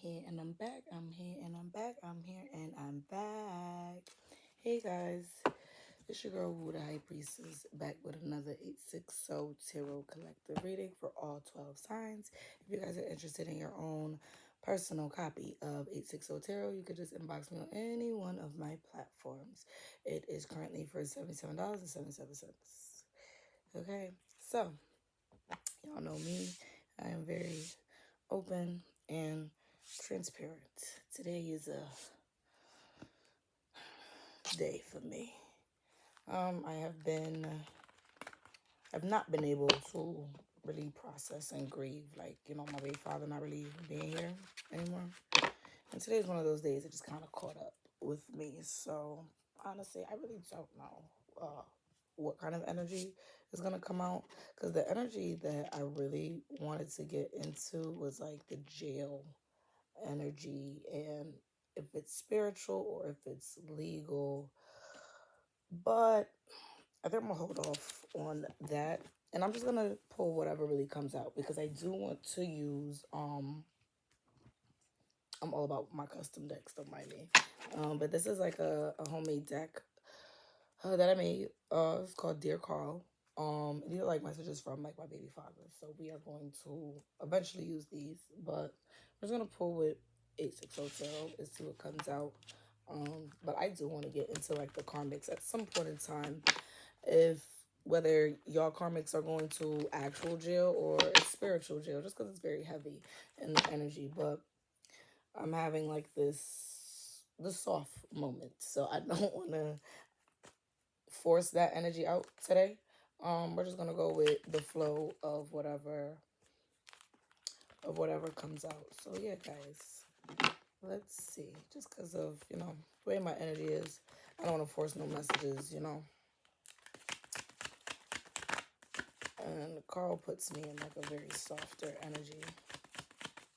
here and I'm back. I'm here and I'm back. I'm here and I'm back. Hey guys, it's your girl Woo the High Priestess back with another 860 Tarot Collective reading for all 12 signs. If you guys are interested in your own personal copy of 860 Tarot, you could just inbox me on any one of my platforms. It is currently for $77.77. Okay, so y'all know me. I am very open and transparent. Today is a day for me. I've not been able to really process and grieve, like, my baby father not really being here anymore. And today's one of those days that just kind of caught up with me. So honestly, I really don't know what kind of energy is going to come out, because the energy that I really wanted to get into was like the jail energy, and if it's spiritual or if it's legal. But I think I'm gonna hold off on that, and I'm just gonna pull whatever really comes out, because I do want to use I'm all about my custom decks, don't mind me. But this is like a homemade deck that I made. It's called Dear Carl. These are like messages from like my baby father. So we are going to eventually use these, but we're just gonna pull with 860 Tarot and see what comes out. But I do want to get into like the karmics at some point in time, if whether y'all karmics are going to actual jail or spiritual jail, just because it's very heavy in the energy. But I'm having like the soft moment, so I don't want to force that energy out today. We're just gonna go with the flow of whatever comes out. So yeah, guys, let's see. Just because of the way my energy is, I don't want to force no messages, And Carl puts me in like a very softer energy.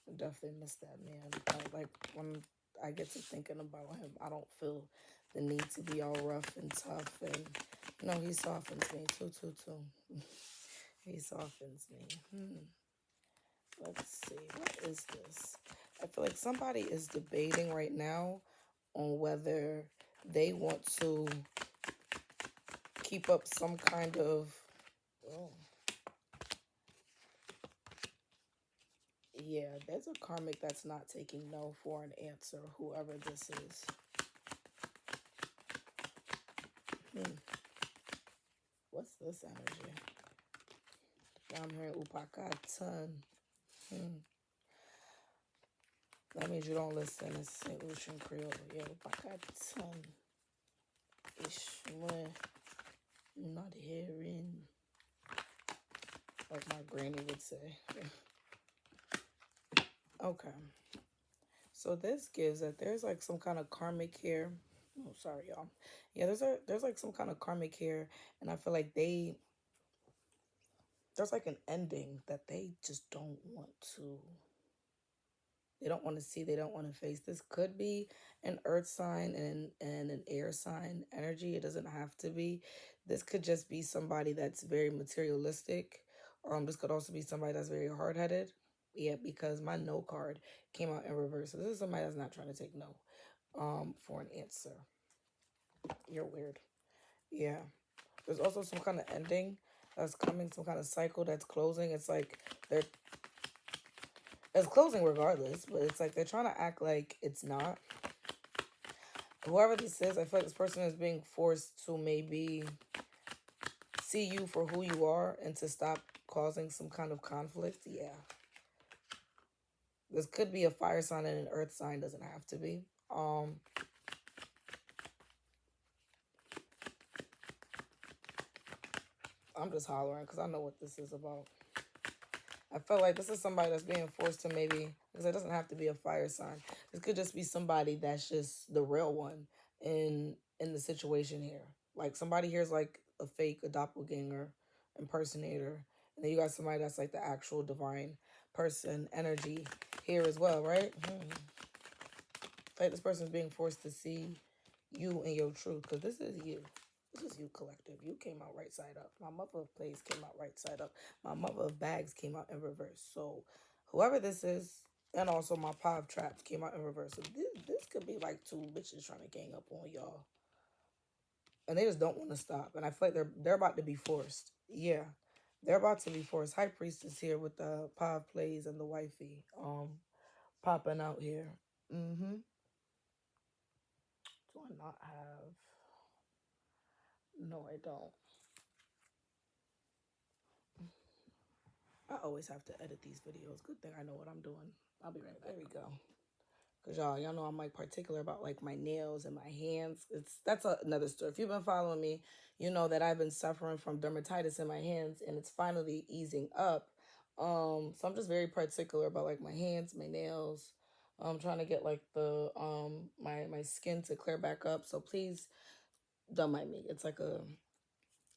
I definitely miss that man. Like when I get to thinking about him, I don't feel the need to be all rough and tough, and he softens me too. He softens me. Let's see, what is this? I feel like somebody is debating right now on whether they want to keep up some kind of, oh, yeah, there's a karmic that's not taking no for an answer, whoever this is. What's this energy? I'm hearing upakatan. That means you don't listen to St. Lucian Creole. Yeah, upakatan. Ish, when you're not hearing, like my granny would say. Okay. So this gives that there's like some kind of karmic here. Oh, sorry, y'all. Yeah, there's like some kind of karmic here, and I feel like there's like an ending that they just don't want to. They don't want to see. They don't want to face. This could be an earth sign and an air sign energy. It doesn't have to be. This could just be somebody that's very materialistic. This could also be somebody that's very hard-headed. Yeah, because my no card came out in reverse. So this is somebody that's not trying to take no for an answer. You're weird. Yeah. There's also some kind of ending that's coming, some kind of cycle that's closing. It's like it's closing regardless, but it's like they're trying to act like it's not. Whoever this is, I feel like this person is being forced to maybe see you for who you are and to stop causing some kind of conflict. Yeah. This could be a fire sign and an earth sign, doesn't have to be. I'm just hollering because I know what this is about. I feel like this is somebody that's being forced to maybe, because it doesn't have to be a fire sign. This could just be somebody that's just the real one in the situation here. Like somebody here's like a doppelganger, impersonator, and then you got somebody that's like the actual divine person energy here as well, right? Like this person's being forced to see you and your truth, because this is you. This is you, collective. You came out right side up. My mother of plays came out right side up. My mother of bags came out in reverse. So whoever this is, And also my POV traps came out in reverse. So this could be like two bitches trying to gang up on y'all. And they just don't want to stop. And I feel like they're about to be forced. Yeah. They're about to be forced. High Priestess here with the POV plays and the wifey popping out here. Mm-hmm. Do I not have? No, I don't. I always have to edit these videos. Good thing I know what I'm doing. I'll be right back. There we go. Cause y'all know I'm like particular about like my nails and my hands. That's another story. If you've been following me, you know that I've been suffering from dermatitis in my hands, and it's finally easing up. So I'm just very particular about like my hands, my nails. I'm trying to get like the my skin to clear back up. So please don't mind me. It's like a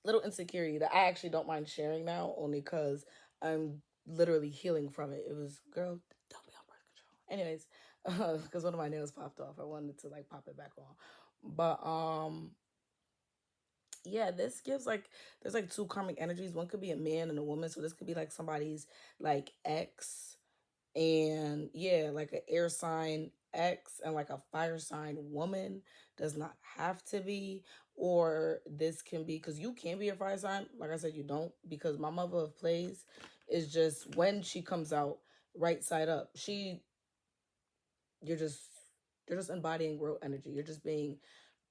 little insecurity that I actually don't mind sharing now, only because I'm literally healing from it. It was, girl, don't be on birth control. Anyways, because one of my nails popped off. I wanted to like pop it back on. But yeah, this gives like there's like two karmic energies. One could be a man and a woman. So this could be like somebody's like ex, and yeah, like an air sign X and like a fire sign woman. Does not have to be. Or this can be, because you can be a fire sign. Like I said, you don't, because my mother of plays is just when she comes out right side up. You're just you're just embodying real energy. You're just being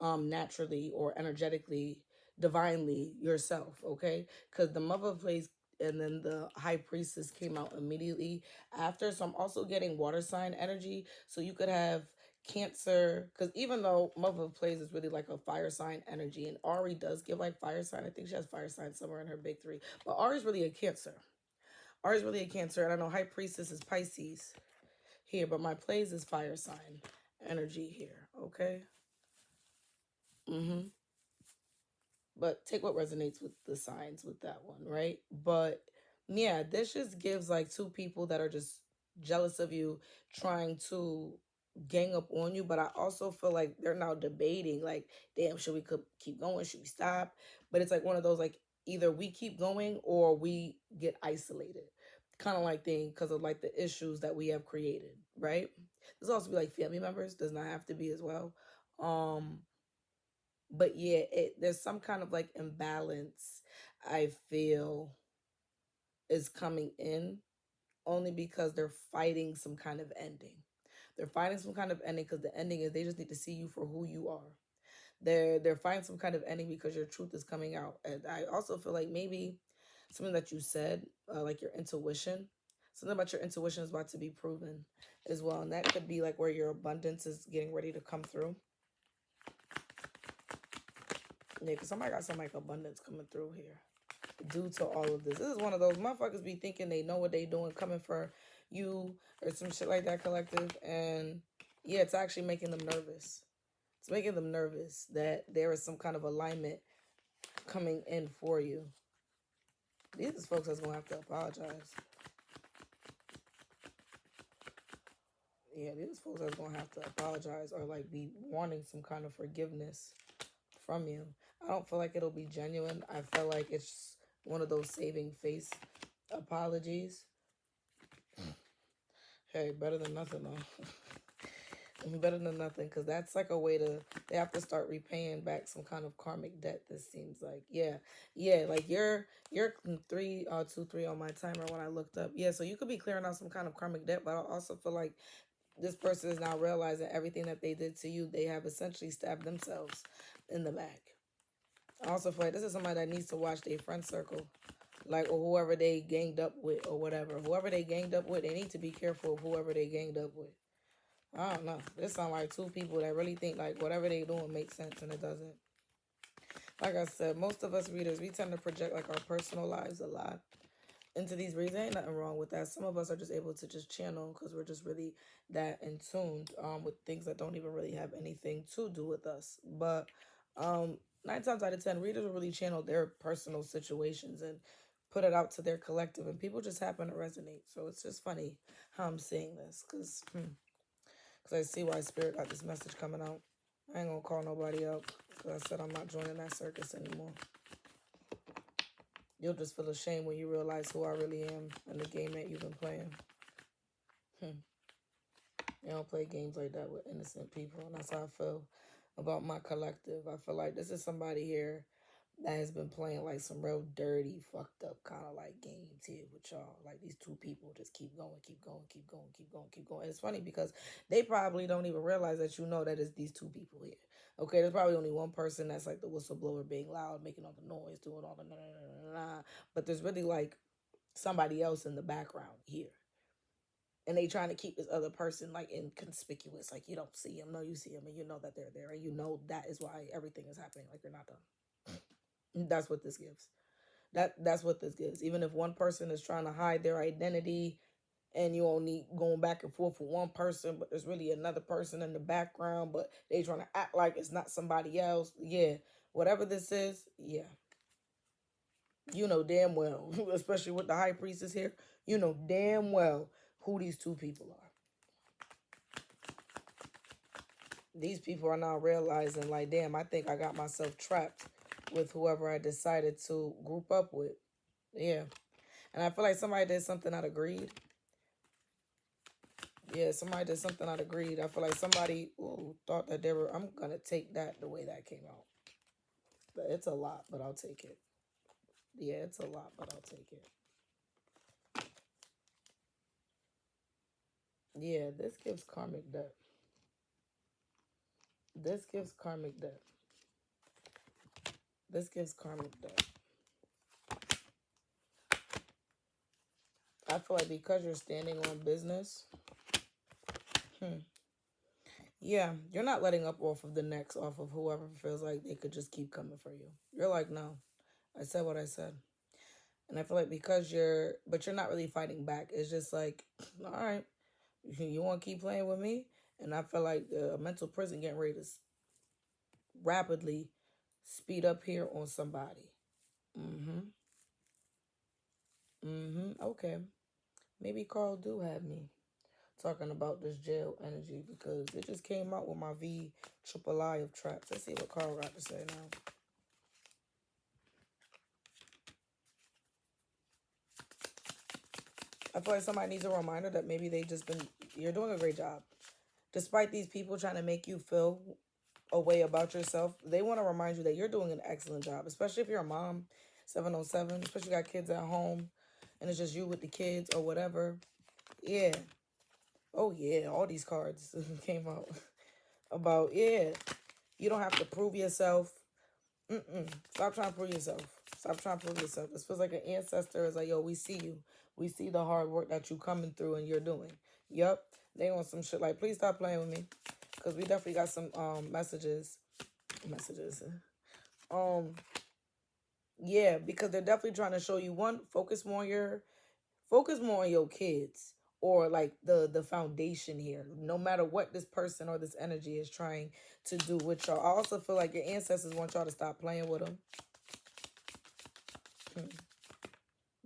naturally or energetically, divinely yourself, okay? Because the mother of plays and then the high priestess came out immediately after. So I'm also getting water sign energy. So you could have Cancer, because even though mother of plays is really like a fire sign energy, and Ari does give like fire sign. I think she has fire sign somewhere in her big three, but Ari's really a Cancer. Ari's really a Cancer, and I know high priestess is Pisces here, but my plays is fire sign energy here, okay? Mm-hmm. But take what resonates with the signs with that one, right? But yeah, this just gives like two people that are just jealous of you, trying to gang up on you. But I also feel like they're now debating, like, damn, should we keep going? Should we stop? But it's like one of those, like, either we keep going or we get isolated, kind of like thing, because of like the issues that we have created, right? This also be like family members, does not have to be as well. But yeah, there's some kind of like imbalance I feel is coming in, only because they're fighting some kind of ending. They're fighting some kind of ending because the ending is they just need to see you for who you are. They're fighting some kind of ending because your truth is coming out. And I also feel like maybe something that you said, like your intuition, something about your intuition is about to be proven as well. And that could be like where your abundance is getting ready to come through. Yeah, because somebody got some like abundance coming through here due to all of this. This is one of those motherfuckers be thinking they know what they doing, coming for you or some shit like that, collective. And yeah, it's actually making them nervous. It's making them nervous that there is some kind of alignment coming in for you. These folks that's gonna have to apologize. Yeah, these folks that's gonna have to apologize or like be wanting some kind of forgiveness from you. I don't feel like it'll be genuine. I feel like it's one of those saving face apologies. Hey, better than nothing though. Better than nothing, because that's like a way to, they have to start repaying back some kind of karmic debt. This seems like, yeah, like you're 3 on my timer when I looked up. Yeah, so you could be clearing out some kind of karmic debt, but I also feel like this person is now realizing everything that they did to you, they have essentially stabbed themselves in the back. I also feel like this is somebody that needs to watch their friend circle, like, or whoever they ganged up with or whatever. Whoever they ganged up with, they need to be careful of whoever they ganged up with. I don't know. This sounds like two people that really think like whatever they doing makes sense, and it doesn't. Like I said, most of us readers, we tend to project like our personal lives a lot into these reads. There ain't nothing wrong with that. Some of us are just able to just channel because we're just really that in tune with things that don't even really have anything to do with us. But 9 times out of 10, readers will really channel their personal situations and put it out to their collective, and people just happen to resonate. So it's just funny how I'm seeing this, because I see why Spirit got this message coming out. I ain't gonna call nobody out because I said I'm not joining that circus anymore. You'll just feel ashamed when you realize who I really am and the game that you've been playing. You don't play games like that with innocent people. And that's how I feel about my collective. I feel like this is somebody here that has been playing like some real dirty, fucked up kind of like games here with y'all. Like these two people just keep going, keep going, keep going, keep going, keep going. And it's funny because they probably don't even realize that you know that it's these two people here. Okay, there's probably only one person that's like the whistleblower, being loud, making all the noise, doing all the nah, nah, nah, nah. But there's really like somebody else in the background here. And they trying to keep this other person like inconspicuous, like you don't see them, no, you see them, and you know that they're there, and you know that is why everything is happening. Like you're not done. That's what this gives. That's what this gives. Even if one person is trying to hide their identity, and you only going back and forth with one person, but there's really another person in the background, but they trying to act like it's not somebody else. Yeah, whatever this is, yeah, you know damn well, especially with the high priestess here, you know damn well who these two people are. These people are now realizing, like, damn, I think I got myself trapped with whoever I decided to group up with. Yeah. And I feel like somebody did something out of greed. Yeah, somebody did something out of greed. I feel like somebody thought that they were, I'm going to take that the way that came out. But it's a lot, but I'll take it. Yeah, it's a lot, but I'll take it. Yeah, this gives karmic debt. This gives karmic debt. This gives karmic debt. I feel like because you're standing on business, yeah, you're not letting up off of the necks off of whoever feels like they could just keep coming for you. You're like, no, I said what I said. And I feel like because but you're not really fighting back. It's just like, all right, you want to keep playing with me? And I feel like a mental prison getting ready to rapidly speed up here on somebody. Mm-hmm. Mm-hmm. Okay. Maybe Carl do have me talking about this jail energy because it just came out with my V triple I of traps. Let's see what Carl got to say now. I feel like somebody needs a reminder that maybe you're doing a great job. Despite these people trying to make you feel a way about yourself, they want to remind you that you're doing an excellent job, especially if you're a mom, 707, especially got kids at home and it's just you with the kids or whatever. Yeah. Oh, yeah. All these cards came out about, yeah, you don't have to prove yourself. Stop trying to prove yourself. Stop trying to prove yourself. This feels like an ancestor is like, yo, we see you. We see the hard work that you coming through and you're doing. Yep. They want some shit like, please stop playing with me. Because we definitely got some messages. Yeah, because they're definitely trying to show you, one, focus more on your kids or like the foundation here, no matter what this person or this energy is trying to do with y'all. I also feel like your ancestors want y'all to stop playing with them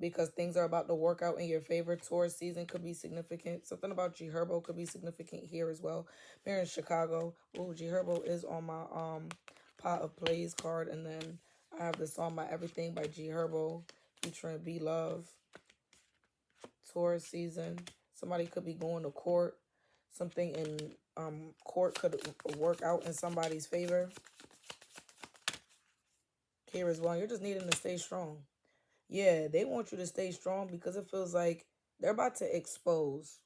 because things are about to work out in your favor. Taurus season could be significant. Something about G Herbo could be significant here as well. Here in Chicago. Oh, G Herbo is on my pot of plays card, and then I have the song by Everything by G Herbo featuring B Love. Taurus season. Somebody could be going to court. Something in court could work out in somebody's favor. Here as well. You're just needing to stay strong. Yeah, they want you to stay strong because it feels like they're about to expose.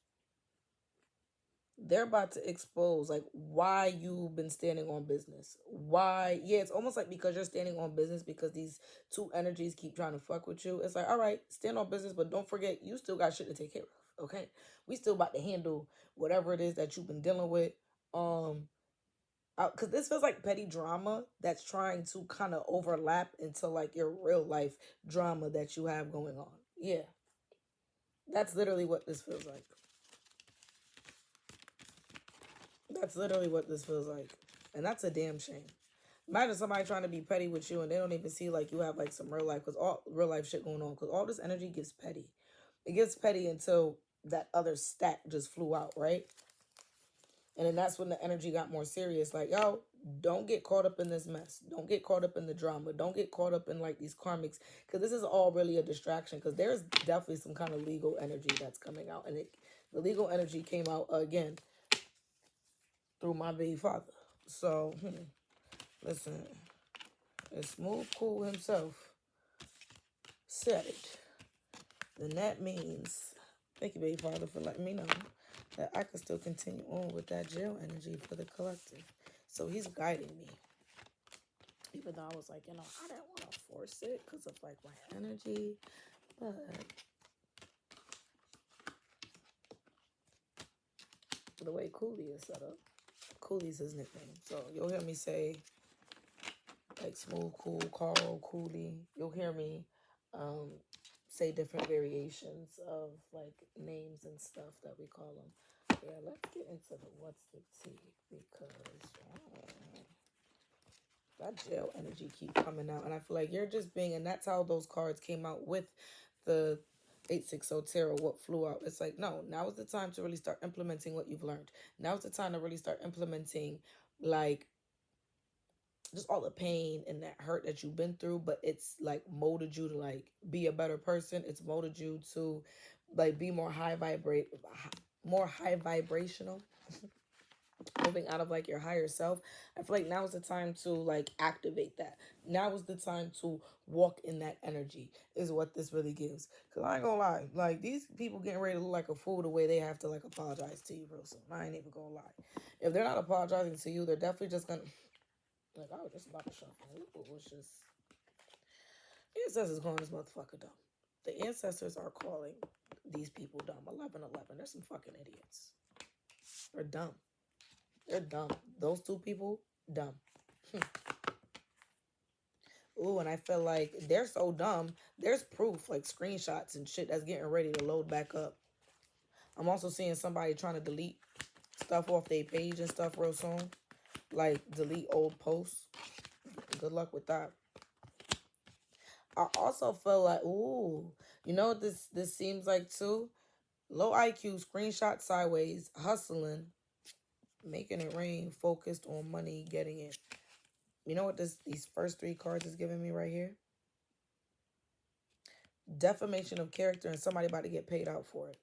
They're about to expose like why you've been standing on business. Why? Yeah, it's almost like because you're standing on business because these two energies keep trying to fuck with you. It's like, all right, stand on business, but don't forget you still got shit to take care of. Okay, we still about to handle whatever it is that you've been dealing with. Because this feels like petty drama that's trying to kind of overlap into like your real life drama that you have going on. Yeah, that's literally what this feels like. That's literally what this feels like. And that's a damn shame. Imagine somebody trying to be petty with you and they don't even see like you have like some real life, because all real life shit going on, because all this energy gets petty. It gets petty until that other stack just flew out, right? And then that's when the energy got more serious. Like, yo, don't get caught up in this mess. Don't get caught up in the drama. Don't get caught up in like these karmics, because this is all really a distraction, because there's definitely some kind of legal energy that's coming out. And the legal energy came out again. through my baby father. So, listen, if Smooth Cool himself said it, then that means, thank you, baby father, for letting me know that I can still continue on with that jail energy for the collective. So he's guiding me. Even though I was like, I didn't want to force it because of like my energy, but the way Cooley is set up, Cooley's his nickname. So you'll hear me say like Smooth Cool, Carl, Cooley. You'll hear me say different variations of like names and stuff that we call them. Yeah, let's get into the what's the tea because that jail energy keep coming out, and I feel like you're just being, and that's how those cards came out with the 860 tarot. What flew out? It's like, no, now is the time to really start implementing what you've learned. Now is the time to really start implementing like just all the pain and that hurt that you've been through, but it's like molded you to like be a better person. It's molded you to like be more more high vibrational, moving out of like your higher self. I feel like now is the time to like activate that. Now is the time to walk in that energy is what this really gives. Cause I ain't gonna lie, like these people getting ready to look like a fool the way they have to like apologize to you real soon. I ain't even gonna lie. If they're not apologizing to you, they're definitely just gonna like, I was just about to shuffle. It was just ancestors calling this motherfucker dumb. The ancestors are calling these people dumb. 1111. They're some fucking idiots. They're dumb. They're dumb. Those two people, dumb. Ooh, and I feel like they're so dumb. There's proof, like screenshots and shit that's getting ready to load back up. I'm also seeing somebody trying to delete stuff off their page and stuff real soon. Like, delete old posts. Good luck with that. I also feel like, ooh, you know what this seems like too? Low IQ, screenshot sideways, hustling, making it rain, focused on money, getting it. You know what these first three cards is giving me right here? Defamation of character, and somebody about to get paid out for it.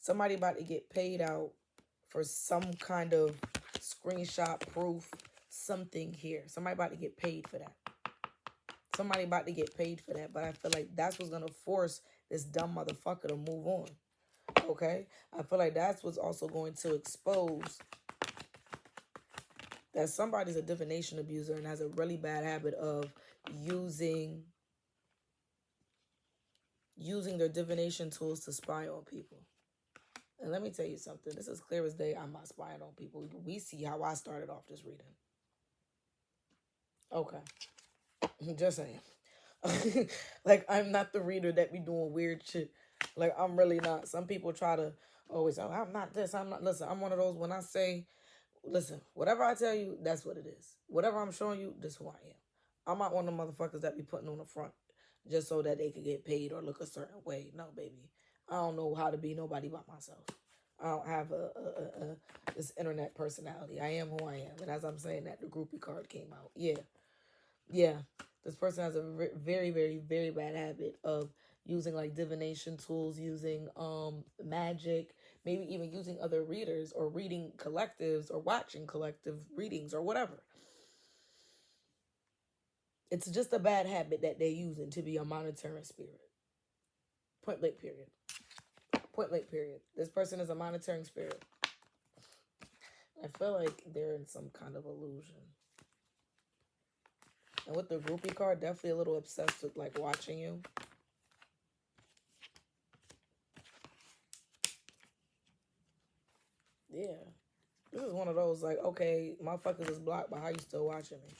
Somebody about to get paid out for some kind of screenshot proof, something here. Somebody about to get paid for that. Somebody about to get paid for that. But I feel like that's what's going to force this dumb motherfucker to move on. Okay? I feel like that's what's also going to expose that somebody's a divination abuser and has a really bad habit of using their divination tools to spy on people. And let me tell you something. This is clear as day. I'm not spying on people. We see how I started off this reading. Okay. Just saying. Like, I'm not the reader that be doing weird shit. Like, I'm really not. Some people try to always, oh, I'm not this. I'm not. Listen, I'm one of those when I say, listen, whatever I tell you, that's what it is. Whatever I'm showing you, this is who I am. I'm not one of the motherfuckers that be putting on the front just so that they could get paid or look a certain way. No, baby. I don't know how to be nobody but myself. I don't have this internet personality. I am who I am. And as I'm saying that, the groupie card came out. Yeah. This person has a very, very, very bad habit of using like divination tools, using magic, maybe even using other readers or reading collectives or watching collective readings or whatever. It's just a bad habit that they're using to be a monitoring spirit. Point blank period. Point blank period. This person is a monitoring spirit. I feel like they're in some kind of illusion. And with the groupie card, definitely a little obsessed with like watching you. Yeah. This is one of those like, okay, motherfuckers is blocked, but how you still watching me?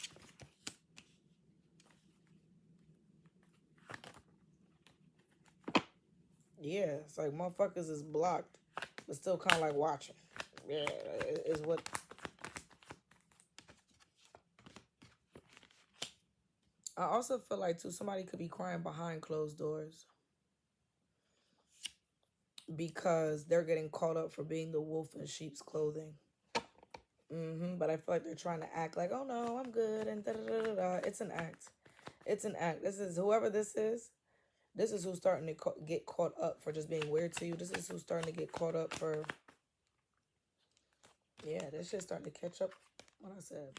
Yeah, it's like motherfuckers is blocked, but still kind of like watching. Yeah, is what. I also feel like too, somebody could be crying behind closed doors because they're getting caught up for being the wolf in sheep's clothing. But I feel like they're trying to act like, oh no, I'm good, and da da da da da. It's an act. It's an act. This is whoever this is. This is who's starting to get caught up for just being weird to you. This is who's starting to get caught up for Yeah, this shit starting to catch up. When I said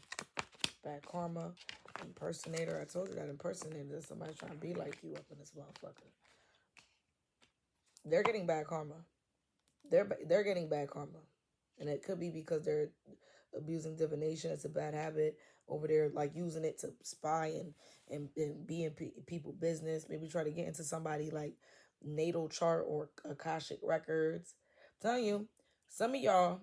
bad karma, impersonator, I told you that impersonator is somebody trying to be like you up in this motherfucker. They're getting bad karma. They're getting bad karma, and it could be because they're abusing divination. It's a bad habit over there, like using it to spy and be in people business. Maybe try to get into somebody like natal chart or akashic records. I'm telling you, some of y'all,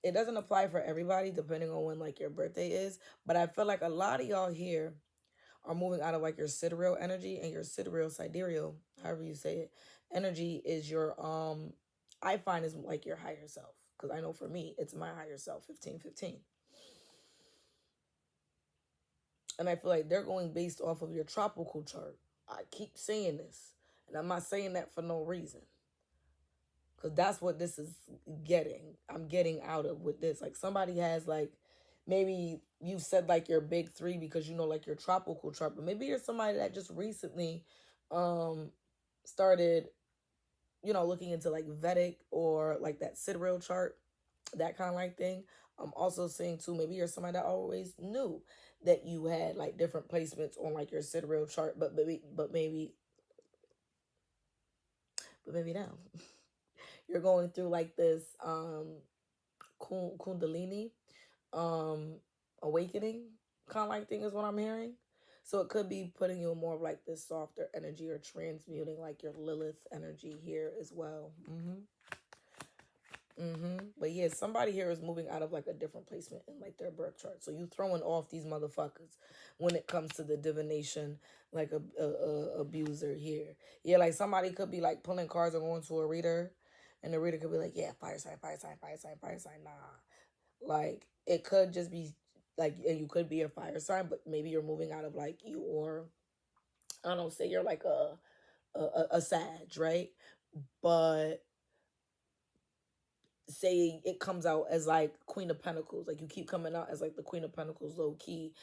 it doesn't apply for everybody depending on when like your birthday is, but I feel like a lot of y'all here are moving out of like your sidereal energy, and your sidereal, however you say it, energy is your I find is like your higher self, because I know for me it's my higher self, 1515. And I feel like they're going based off of your tropical chart. I keep saying this, and I'm not saying that for no reason, because that's what this is getting. I'm getting out of with this. Like somebody has like, maybe you said like your big three because you know like your tropical chart, but maybe you're somebody that just recently um started, you know, looking into like Vedic or like that sidereal chart, that kind of like thing. I'm also saying too, maybe you're somebody that always knew that you had like different placements on like your sidereal chart, but maybe now you're going through like this kundalini um awakening kind of like thing is what I'm hearing. So it could be putting you in more of like this softer energy, or transmuting like your Lilith energy here as well. But yeah, somebody here is moving out of like a different placement in like their birth chart. So you throwing off these motherfuckers when it comes to the divination, like a abuser here. Yeah, like somebody could be like pulling cards and going to a reader, and the reader could be like, yeah, fire sign, fire sign, fire sign, fire sign. Nah, like it could just be like, and you could be a fire sign, but maybe you're moving out of like you, or I don't know, say you're like a Sag, right? But say it comes out as like Queen of Pentacles, like you keep coming out as like the Queen of Pentacles low key,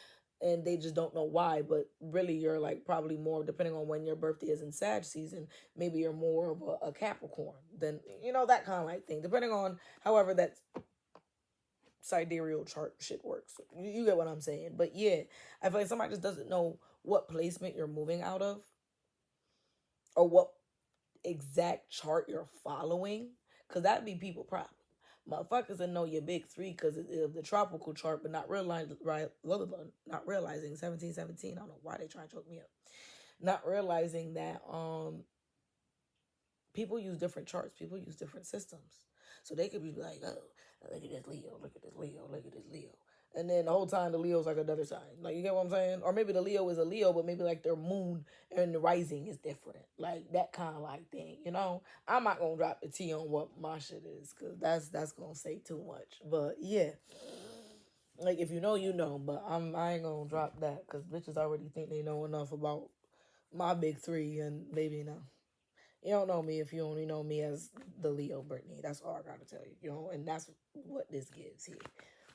and they just don't know why, but really you're like probably more, depending on when your birthday is in Sag season, maybe you're more of a Capricorn than, you know, that kind of like thing, depending on however that sidereal chart shit works. You get what I'm saying? But yeah, I feel like somebody just doesn't know what placement you're moving out of, or what exact chart you're following, because that'd be people problem. Motherfuckers that know your big three because of the tropical chart, but not realizing, right? Not realizing 1717. I don't know why they try to choke me up. Not realizing that people use different charts. People use different systems, so they could be like, oh, look at this Leo, look at this Leo, look at this Leo. And then the whole time the Leo's like another sign. Like, you get what I'm saying? Or maybe the Leo is a Leo, but maybe like their moon and the rising is different. Like that kind of like thing, you know? I'm not gonna drop the T on what my shit is, because that's gonna say too much. But yeah. Like if you know, you know, but I ain't gonna drop that because bitches already think they know enough about my big three, and maybe no. You don't know me if you only know me as the Leo Brittany. That's all I gotta tell you, you know, and that's what this gives here.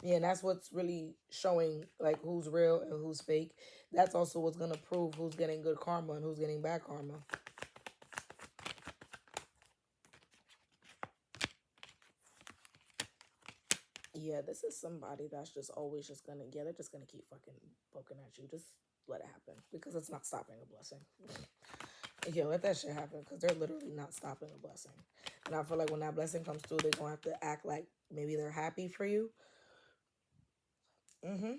Yeah, and that's what's really showing like who's real and who's fake. That's also what's gonna prove who's getting good karma and who's getting bad karma. Yeah, this is somebody that's just always just gonna, yeah, they're just gonna keep fucking poking at you. Just let it happen, because it's not stopping a blessing. Yeah, let that shit happen, because they're literally not stopping a blessing. And I feel like when that blessing comes through, they're gonna have to act like maybe they're happy for you. I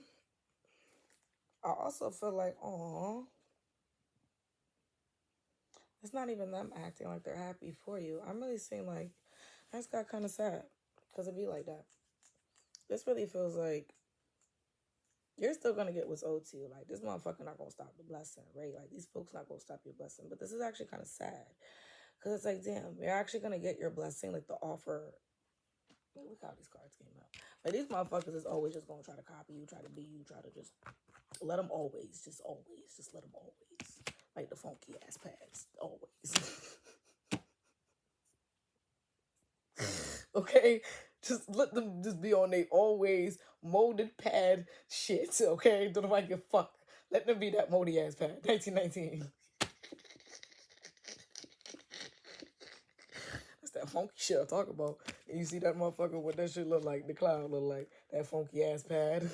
also feel like, oh, it's not even them acting like they're happy for you. I'm really seeing like, I just got kind of sad because it be like that. This really feels like you're still gonna get what's owed to you. Like, this motherfucker not gonna stop the blessing, right? Like, these folks not gonna stop your blessing. But this is actually kind of sad, because it's like, damn, you're actually gonna get your blessing. Like the offer. Look how these cards came out. Like, these motherfuckers is always just gonna try to copy you, try to be you, try to just let them always, just let them always. Like the funky ass pads, always. Okay? Just let them just be on their always molded pad shit, okay? Don't nobody give a fuck. Let them be that moldy ass pad. 1919. That's that funky shit I talk about. And you see that motherfucker, what that shit look like, the cloud look like, that funky ass pad.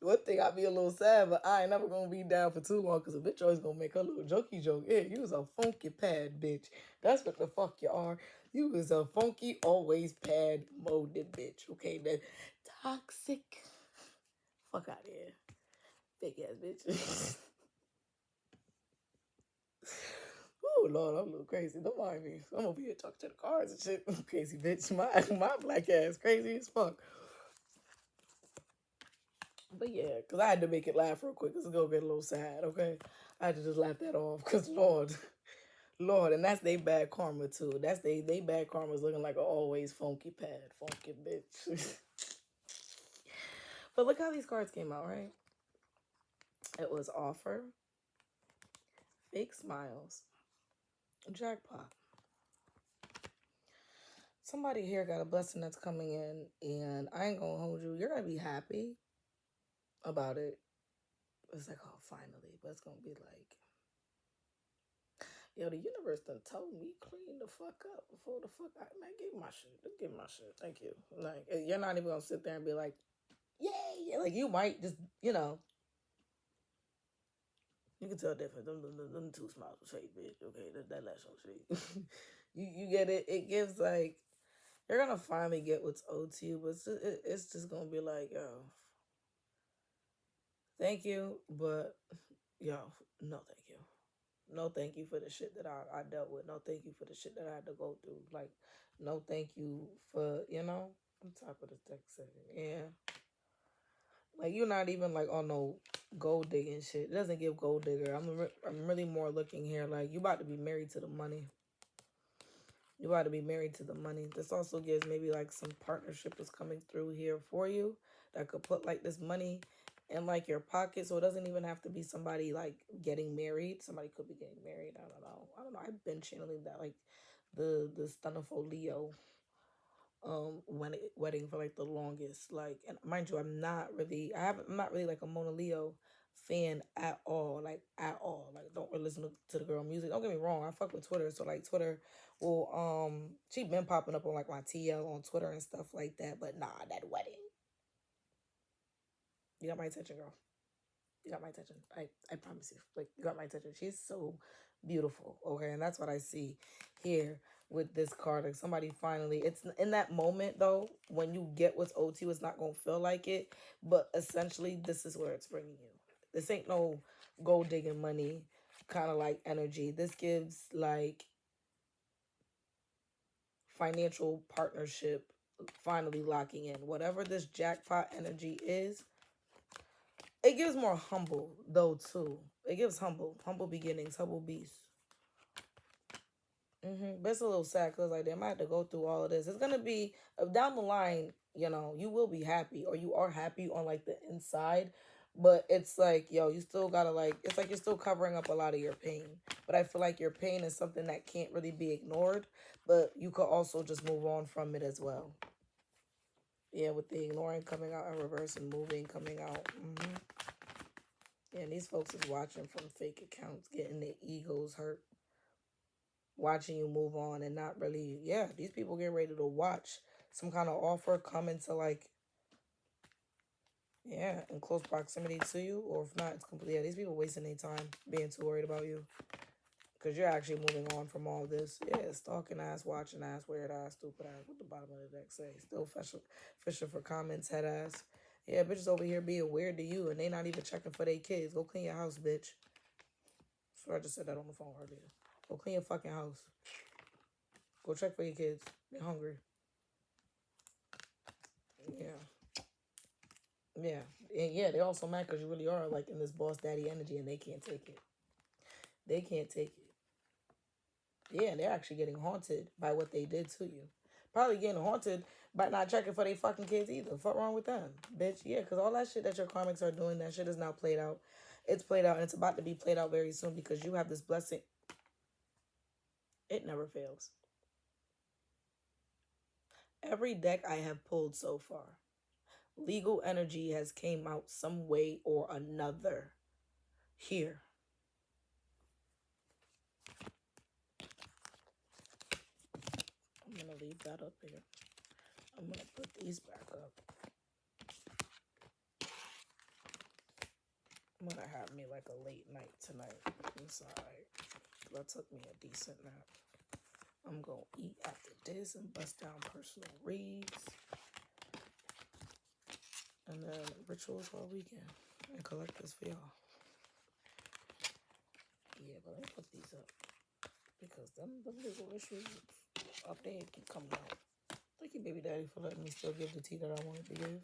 One thing, I be a little sad, but I ain't never gonna be down for too long because a bitch always gonna make her little jokey joke. Yeah, you was a funky pad, bitch. That's what the fuck you are. You was a funky, always pad molded bitch. Okay, that toxic. Fuck out of here. Big ass bitch. Oh Lord, I'm a little crazy. Don't mind me. I'm over here talking to the cars and shit. I'm crazy bitch. My black ass crazy as fuck. But yeah, because I had to make it laugh real quick because it's going to get a little sad, okay? I had to just laugh that off because, Lord, Lord, and that's they bad karma, too. That's they bad karma's looking like an always funky pad, funky bitch. But look how these cards came out, right? It was offer, fake smiles, jackpot. Somebody here got a blessing that's coming in, and I ain't going to hold you. You're going to be happy about it. It's like, oh, finally. But it's going to be like, yo, the universe done told me clean the fuck up before the fuck I man, give my shit. Just give my shit. Thank you. Like, you're not even gonna sit there and be like, yay. Like, you might just, you know, you can tell different. Them two smiles was fake, bitch. Okay, that last one fake. you get it. It gives like you're gonna finally get what's owed to you, but it's just gonna be like, yo, thank you, but yo, no, thank you. No, thank you for the shit that I dealt with. No, thank you for the shit that I had to go through. Like, no, thank you for, you know, on top of the text setting. Yeah. Like, you're not even, like, on no gold digging shit. It doesn't give gold digger. I'm really more looking here, like, you about to be married to the money. You about to be married to the money. This also gives maybe, like, some partnership is coming through here for you that could put, like, this money in like your pocket, so it doesn't even have to be somebody like getting married. Somebody could be getting married. I don't know. I've been channeling that like the Stunnerful Leo wedding for like the longest. Like, and mind you, I'm not really like a Mona Leo fan at all. Like at all. Like, don't really listen to the girl music. Don't get me wrong, I fuck with Twitter, so like Twitter will she been popping up on like my TL on Twitter and stuff like that. But nah, that wedding. You got my attention, girl. You got my attention. I promise you. Like, you got my attention. She's so beautiful. Okay. And that's what I see here with this card. Like, somebody finally, it's in that moment though, when you get what's owed to you, it's not going to feel like it. But essentially, this is where it's bringing you. This ain't no gold digging money kind of like energy. This gives like financial partnership finally locking in. Whatever this jackpot energy is, it gives more humble though too. It gives humble beginnings, humble beasts. But it's a little sad because like they might have to go through all of this. It's gonna be down the line. You know, you will be happy, or you are happy on like the inside. But it's like, yo, you still gotta like. It's like you're still covering up a lot of your pain. But I feel like your pain is something that can't really be ignored. But you could also just move on from it as well. Yeah, with the ignoring coming out in reverse and moving coming out. Yeah, and these folks is watching from fake accounts, getting their egos hurt, watching you move on and not really, yeah, these people get ready to watch some kind of offer come into like, yeah, in close proximity to you, or if not, it's complete. Yeah, these people wasting their time being too worried about you because you're actually moving on from all this. Yeah, stalking ass, watching ass, weird ass, stupid ass. What the bottom of the deck say? Still fishing for comments, head ass. Yeah, bitches over here being weird to you and they not even checking for their kids. Go clean your house, bitch. So I just said that on the phone earlier. Go clean your fucking house. Go check for your kids. They're hungry. Yeah. Yeah. And yeah, they also mad because you really are like in this boss daddy energy and they can't take it. They can't take it. Yeah, and they're actually getting haunted by what they did to you. Probably getting haunted by not checking for their fucking kids either. Fuck wrong with them, bitch. Yeah, because all that shit that your karmics are doing, that shit is now played out. It's played out and it's about to be played out very soon because you have this blessing. It never fails. Every deck I have pulled so far, legal energy has came out some way or another here. gonna leave that up here. I'm gonna put these back up. I'm gonna have me like a late night tonight. It's alright. That took me a decent nap. I'm gonna eat after this and bust down personal reads. And then rituals all weekend. And collect this for y'all. Yeah, but let me put these up. Because them legal issues up there keep coming out. Thank you, baby daddy, for letting me still give the tea that I wanted to give.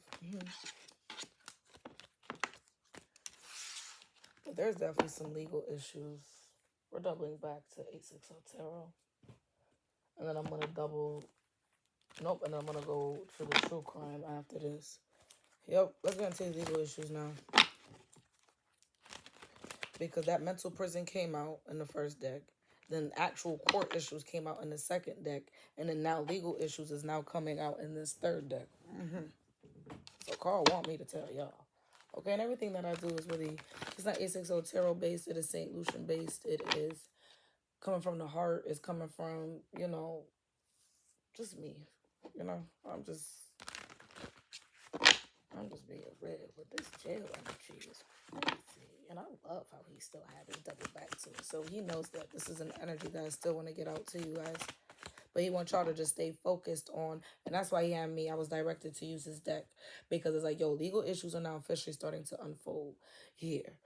But there's definitely some legal issues. We're doubling back to 860 Tarot. And then I'm going to and then I'm going to go to the true crime after this. Yep, let's get into these legal issues now. Because that mental prison came out in the first deck. Then actual court issues came out in the second deck. And then now legal issues is now coming out in this third deck. So Carl want me to tell y'all. Okay, and everything that I do is really, it's not 860 Tarot based. It is St. Lucian based. It is coming from the heart. It's coming from, just me. I'm just being real. But this jail energy is crazy. And I love how he still had his double back to it. So he knows that this is an energy that I still want to get out to you guys. But he wants y'all to just stay focused on, and that's why he had me, I was directed to use his deck. Because it's like, yo, legal issues are now officially starting to unfold here.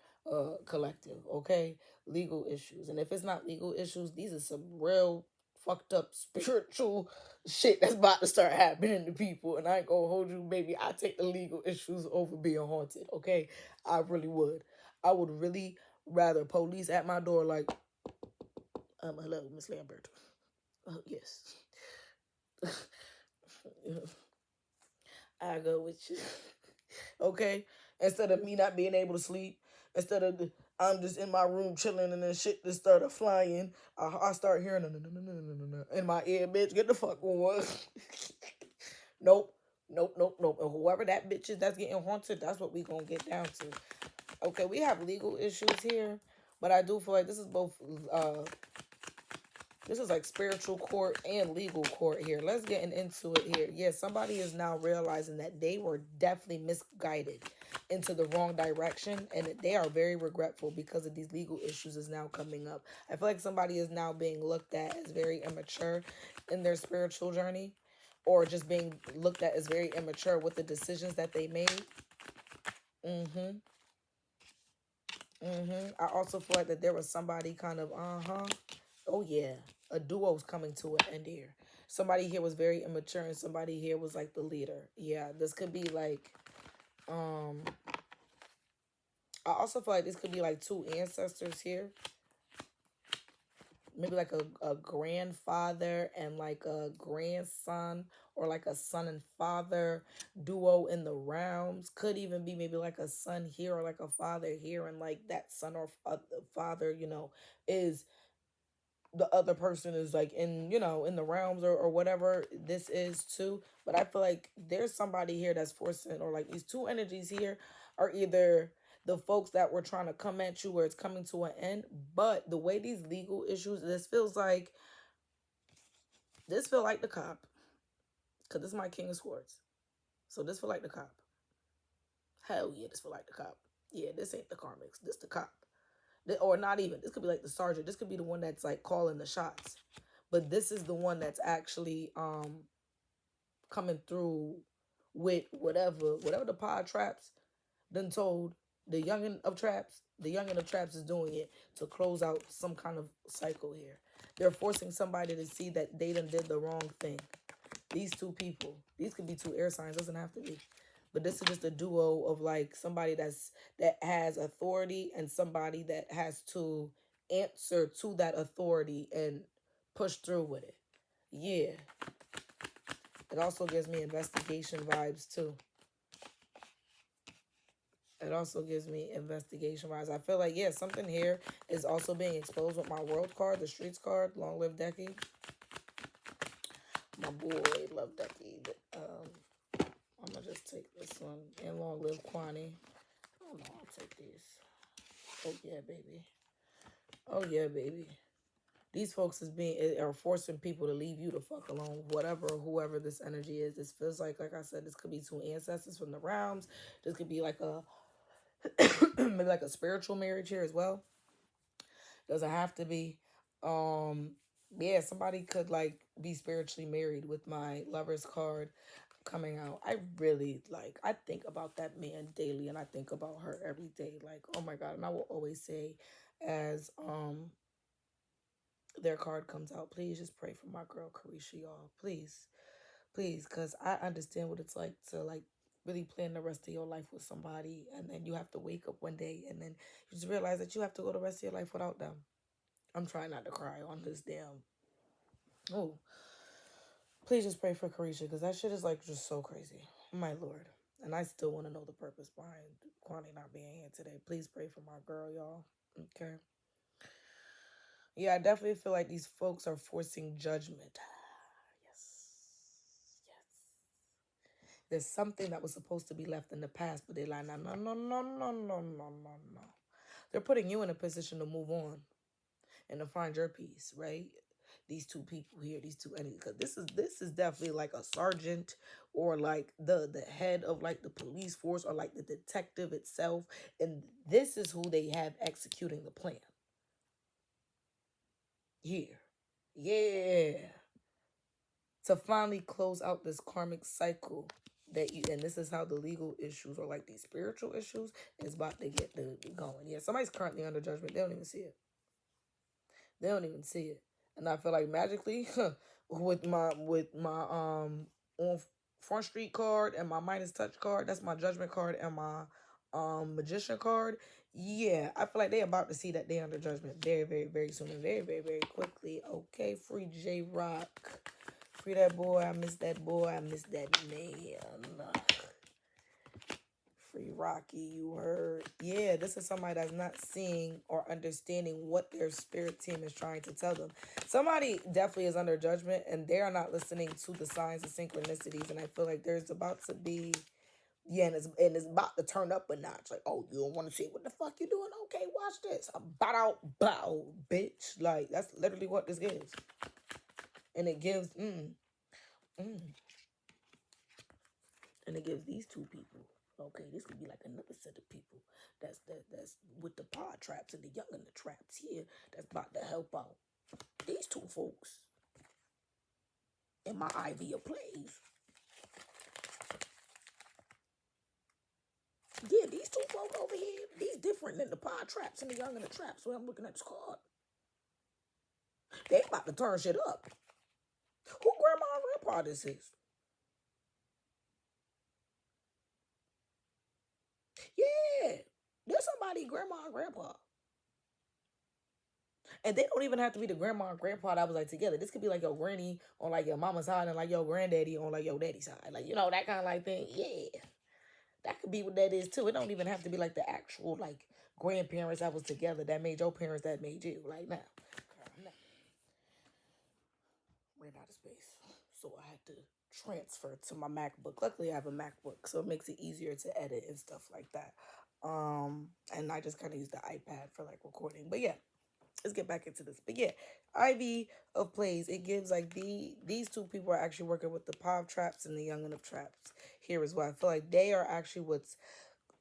Collective, okay? Legal issues. And if it's not legal issues, these are some real fucked up spiritual shit that's about to start happening to people. And I ain't gonna hold you, baby. I take the legal issues over being haunted, okay? I really would. I would really rather police at my door like, hello, Miss Lambert. Yes. I go with you. Okay? Instead of me not being able to sleep, instead of I'm just in my room chilling and then shit just started flying, I start hearing in my ear, bitch, get the fuck on. Nope. And whoever that bitch is that's getting haunted, that's what we gonna get down to. Okay, we have legal issues here, but I do feel like this is both this is like spiritual court and legal court here. Let's get into it here. Yes, somebody is now realizing that they were definitely misguided into the wrong direction, and they are very regretful because of these legal issues is now coming up. I feel like somebody is now being looked at as very immature in their spiritual journey, or just being looked at as very immature with the decisions that they made. I also feel like that there was somebody kind of, oh yeah, a duo's coming to an end here. Somebody here was very immature and somebody here was like the leader. Yeah, this could be like, I also feel like this could be like two ancestors here. Maybe like a grandfather and like a grandson, or like a son and father duo in the realms. Could even be maybe like a son here or like a father here, and like that son or father, is the other person is like in in the realms, or whatever this is too. But I feel like there's somebody here that's forcing, or like these two energies here are either the folks that were trying to come at you where it's coming to an end. But the way these legal issues, this feel like the cop, because this is my King of Swords, so this feel like the cop. Hell yeah, this feel like the cop. Yeah, this ain't the karmics, this the cop. Or not even, this could be like the sergeant, this could be the one that's like calling the shots. But this is the one that's actually coming through with whatever the pod traps done told the youngin of traps. The youngin of traps is doing it to close out some kind of cycle here. They're forcing somebody to see that they done did the wrong thing. These two people, these could be two air signs, doesn't have to be. But this is just a duo of like somebody that has authority and somebody that has to answer to that authority and push through with it. Yeah. It also gives me investigation vibes too. It also gives me investigation vibes. I feel like, yeah, something here is also being exposed with my world card, the streets card, long live Decky. My boy, love Decky. I'm going to just take this one. And long live Kwani. Oh, no, I'll take these. Oh, yeah, baby. Oh, yeah, baby. These folks are forcing people to leave you the fuck alone, whatever, whoever this energy is. This feels like I said, this could be two ancestors from the realms. This could be like a maybe like a spiritual marriage here as well. Doesn't have to be. Yeah, somebody could like be spiritually married with my lover's card coming out. I really I think about that man daily, and I think about her every day. Like, oh my God. And I will always say, as their card comes out, please just pray for my girl Carisha, y'all. Please. Please, because I understand what it's like to really plan the rest of your life with somebody, and then you have to wake up one day and then you just realize that you have to go the rest of your life without them. I'm trying not to cry on this damn. Oh, please just pray for Carisha, because that shit is just so crazy. My Lord. And I still want to know the purpose behind Kwani not being here today. Please pray for my girl, y'all. Okay. Yeah, I definitely feel like these folks are forcing judgment. Yes. Yes. There's something that was supposed to be left in the past, but they're like, no, no, no, no, no, no, no, no, no. They're putting you in a position to move on and to find your peace, right? These two people here, these two entities, because this is definitely like a sergeant, or like the head of like the police force, or like the detective itself, and this is who they have executing the plan here. Yeah, to finally close out this karmic cycle that you, and this is how the legal issues, or like these spiritual issues, is about to get going. Yeah, somebody's currently under judgment. They don't even see it. They don't even see it. And I feel like magically, with my on front street card and my Midas touch card, that's my judgment card, and my magician card. Yeah, I feel like they about to see that they under judgment very, very, very soon, and very, very, very quickly. Okay, free J Rock. Free that boy. I miss that boy. I miss that man. Free Rocky, you heard. Yeah, this is somebody that's not seeing or understanding what their spirit team is trying to tell them. Somebody definitely is under judgment, and they are not listening to the signs of synchronicities. And I feel like there's about to be, yeah, and it's about to turn up a notch. Like, oh, you don't want to see what the fuck you doing? Okay, watch this. Bow, bitch. Like, that's literally what this gives. And it gives, and it gives these two people. Okay, this could be like another set of people that's with the pod traps and the young and the traps here, that's about to help out these two folks in my IV of plays. Yeah, these two folks over here, these different than the pod traps and the young and the traps. When I'm looking at this card, they about to turn shit up. Who grandma and grandpa this is? Yeah, there's somebody grandma and grandpa. And they don't even have to be the grandma and grandpa that was like together. This could be like your granny on like your mama's side, and like your granddaddy on like your daddy's side. Like, you know, that kind of like thing. Yeah. That could be what that is too. It don't even have to be like the actual like grandparents that was together that made your parents that made you. Like, now. Ran out of space. So I had to transfer to my MacBook. Luckily I have a MacBook, so it makes it easier to edit and stuff like that. And I just kind of use the iPad for like recording. But yeah, let's get back into this. But yeah, IV of plays, it gives like these two people are actually working with the pop traps and the youngin' of traps here as well. I feel like they are actually what's,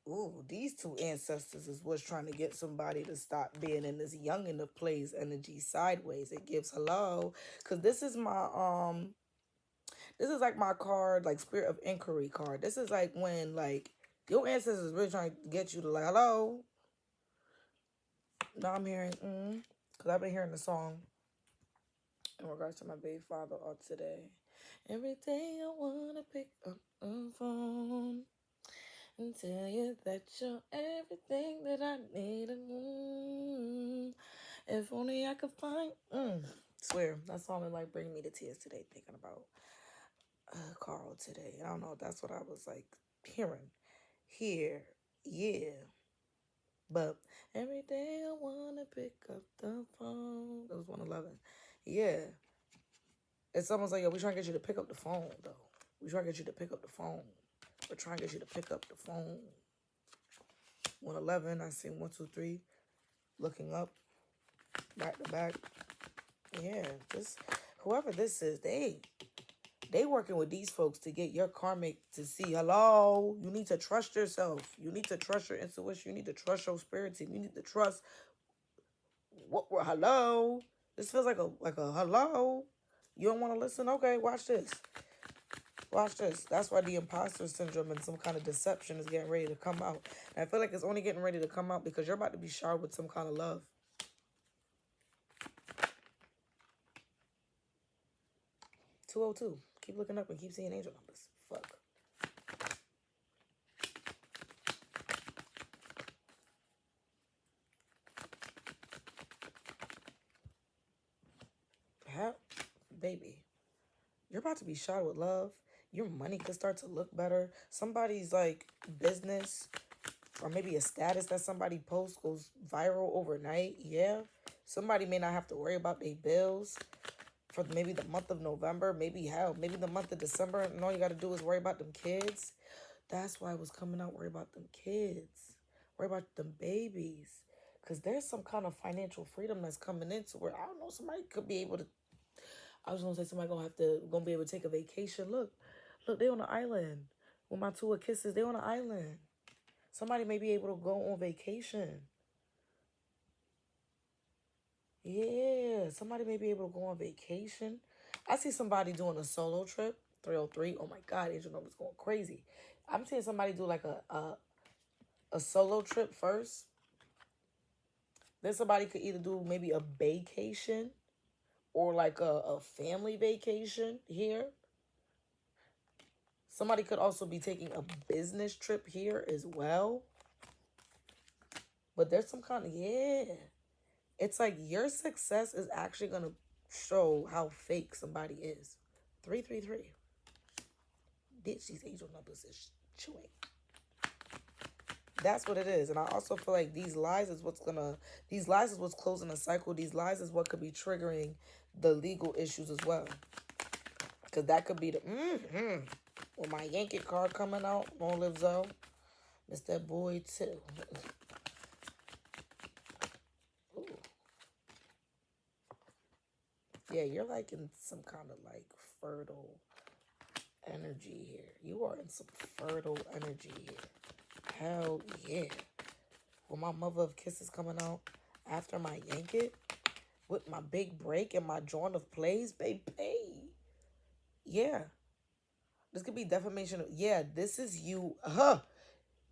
ooh, these two ancestors is what's trying to get somebody to stop being in this youngin' of plays energy sideways. It gives hello, because this is like my card, like Spirit of Inquiry card. This is like when like your ancestors is really trying to get you to like, hello. Now I'm hearing, because I've been hearing the song in regards to my baby father all today. Every day I want to pick up the phone and tell you that you're everything that I need. If only I could find, swear, that song is like bringing me to tears today, thinking about Carl today. I don't know, that's what I was like hearing here. Yeah. But every day I want to pick up the phone. That was 111. Yeah. It's almost like, yo, we trying to get you to pick up the phone, though. We trying to get you to pick up the phone. We're trying to get you to pick up the phone. 111, I see 123. Looking up. Back to back. Yeah, this whoever this is, they working with these folks to get your karmic to see. Hello, you need to trust yourself. You need to trust your intuition. You need to trust your spirit team. You need to trust hello. This feels like a hello. You don't want to listen? Okay, watch this. Watch this. That's why the imposter syndrome and some kind of deception is getting ready to come out. And I feel like it's only getting ready to come out because you're about to be showered with some kind of love. 202. Keep looking up and keep seeing angel numbers. Fuck. How? Baby. You're about to be showered with love. Your money could start to look better. Somebody's like business or maybe a status that somebody posts goes viral overnight. Yeah. Somebody may not have to worry about their bills for maybe the month of November. Maybe the month of December. And all you got to do is worry about them kids. That's why I was coming out. Worry about them kids. Worry about them babies. Because there's some kind of financial freedom that's coming into where, I don't know, somebody could be able to. I was gonna say somebody gonna be able to take a vacation. Look, they on the island. With my two of kisses, they on the island. Somebody may be able to go on vacation. Yeah, somebody may be able to go on vacation. I see somebody doing a solo trip. 303. Oh my God, angel numbers going crazy. I'm seeing somebody do like a solo trip first. Then somebody could either do maybe a vacation or like a family vacation here. Somebody could also be taking a business trip here as well. But there's some kind of, yeah. It's like your success is actually going to show how fake somebody is. 333. Bitch, these angel numbers is chewing. That's what it is. And I also feel like these lies is what's closing a cycle. These lies is what could be triggering the legal issues as well. Because that could be the, with my Yankee card coming out on Livzo. It's that boy too. Ooh. Yeah, you're like in some kind of like fertile energy here. You are in some fertile energy here. Hell yeah. With my mother of kisses coming out after my yank it, with my big break and my joint of plays, baby. Yeah. This could be defamation. Yeah, this is you.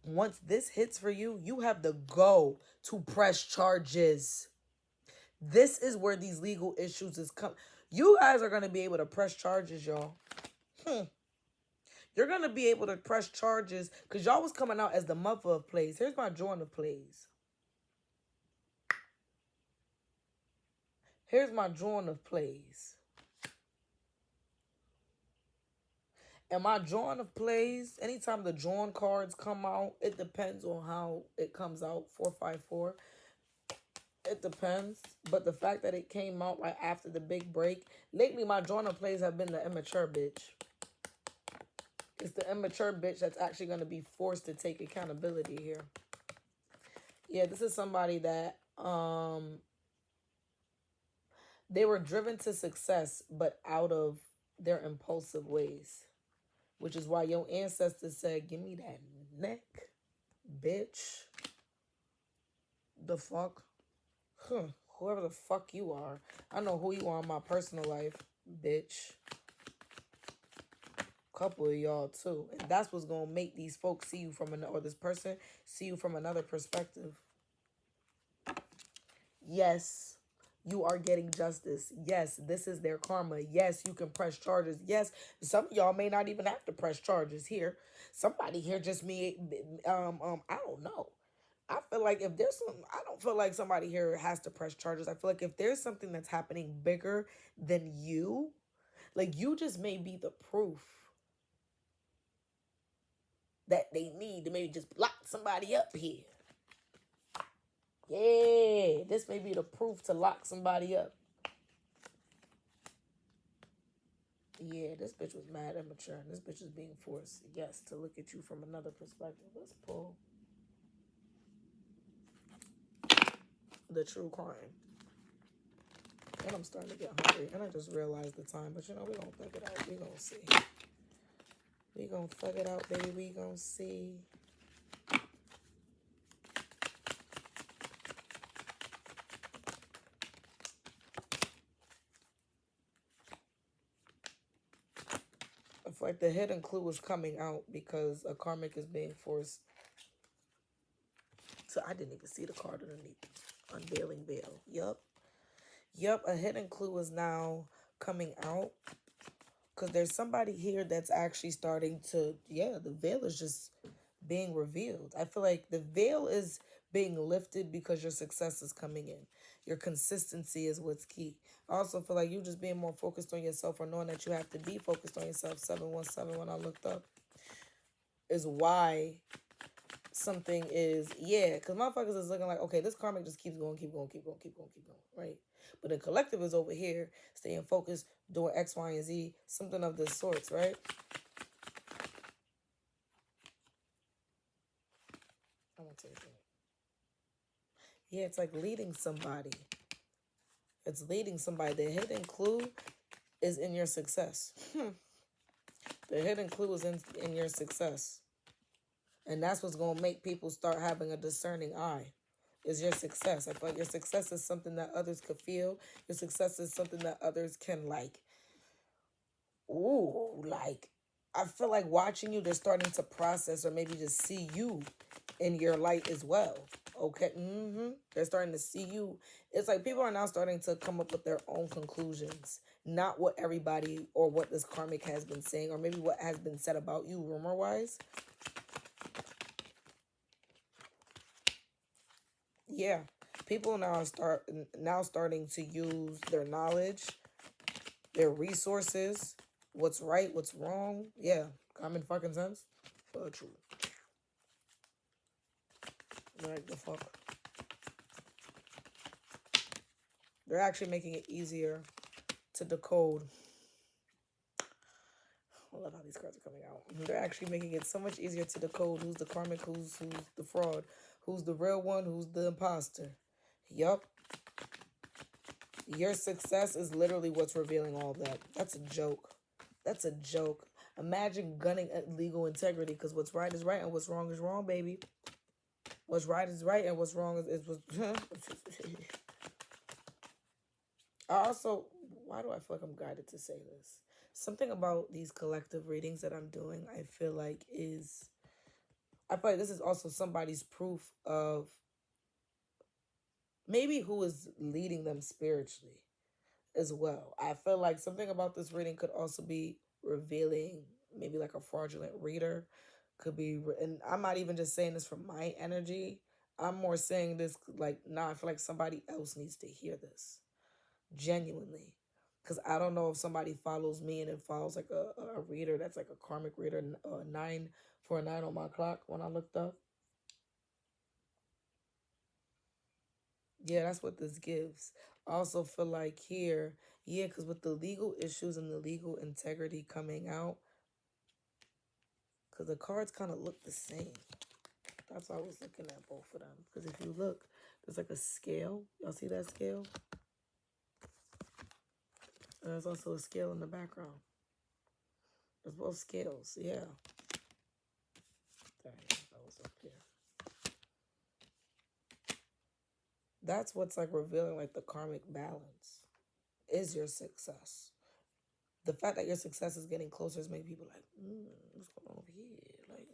Once this hits for you, you have the go to press charges. This is where these legal issues is coming. You guys are going to be able to press charges, y'all. You're going to be able to press charges because y'all was coming out as the mother of plays. Here's my joint of plays. Here's my joint of plays. And my drawing of plays, anytime the drawing cards come out, it depends on how it comes out. 454. It depends. But the fact that it came out right after the big break. Lately, my drawing of plays have been the immature bitch. It's the immature bitch that's actually going to be forced to take accountability here. Yeah, this is somebody that they were driven to success, but out of their impulsive ways. Which is why your ancestors said, give me that neck, bitch. The fuck? Whoever the fuck you are. I know who you are in my personal life, bitch. Couple of y'all, too. And that's what's going to make these folks see you from or this person see you from another perspective. Yes. You are getting justice. Yes, this is their karma. Yes, you can press charges. Yes, some of y'all may not even have to press charges here. Somebody here just I don't know. I feel like if there's I don't feel like somebody here has to press charges. I feel like if there's something that's happening bigger than you, like you just may be the proof that they need to maybe just lock somebody up here. Yeah, this may be the proof to lock somebody up. Yeah, this bitch was mad immature. And this bitch is being forced, yes, to look at you from another perspective. Let's pull the true crime. And I'm starting to get hungry. And I just realized the time. But you know, we're going to thug it out. We're going to see. We're going to thug it out, baby. We're going to see. I feel like the hidden clue is coming out because a karmic is being forced. So I didn't even see the card underneath. Unveiling veil. Yup, a hidden clue is now coming out. Because there's somebody here that's actually starting to, the veil is just being revealed. I feel like the veil is being lifted because your success is coming in. Your consistency is what's key. I also feel like you just being more focused on yourself or knowing that you have to be focused on yourself. 717 when I looked up is why something is, because motherfuckers is looking like, okay, this karmic just keeps going, right? But the collective is over here, staying focused, doing X, Y, and Z, something of this sorts, right? I want to take that. Yeah, it's like leading somebody. It's leading somebody. The hidden clue is in your success. The hidden clue is in your success. And that's what's going to make people start having a discerning eye. Is your success. I feel like your success is something that others could feel. Your success is something that others can like. Ooh, like, I feel like watching you, they're starting to process or maybe just see you in your light as well. Okay. They're starting to see you. It's like people are now starting to come up with their own conclusions, not what everybody or what this karmic has been saying, or maybe what has been said about you rumor wise. Yeah, people now starting to use their knowledge, their resources, what's right, what's wrong. Yeah, common fucking sense. True. Like the fuck. They're actually making it easier to decode. I love how these cards are coming out. They're actually making it so much easier to decode who's the karmic, who's the fraud, who's the real one, who's the imposter. Yup. Your success is literally what's revealing all of that. That's a joke. That's a joke. Imagine gunning at legal integrity, because what's right is right and what's wrong is wrong, baby. What's right is right and what's wrong is what's... I also, why do I feel like I'm guided to say this? Something about these collective readings that I'm doing, I feel like this is also somebody's proof of maybe who is leading them spiritually as well. I feel like something about this reading could also be revealing maybe like a fraudulent reader. Could be, and I'm not even just saying this from my energy. I'm more saying this like, I feel like somebody else needs to hear this. Genuinely. Because I don't know if somebody follows me and it follows like a reader that's like a karmic reader, 9 on my clock when I looked up. Yeah, that's what this gives. I also feel like here, because with the legal issues and the legal integrity coming out, because the cards kind of look the same. That's why I was looking at both of them. Because if you look, there's like a scale. Y'all see that scale? And there's also a scale in the background. There's both scales, yeah. Dang, that was up here. That's what's like revealing like the karmic balance is your success. The fact that your success is getting closer is making people like, what's going on over here? Like,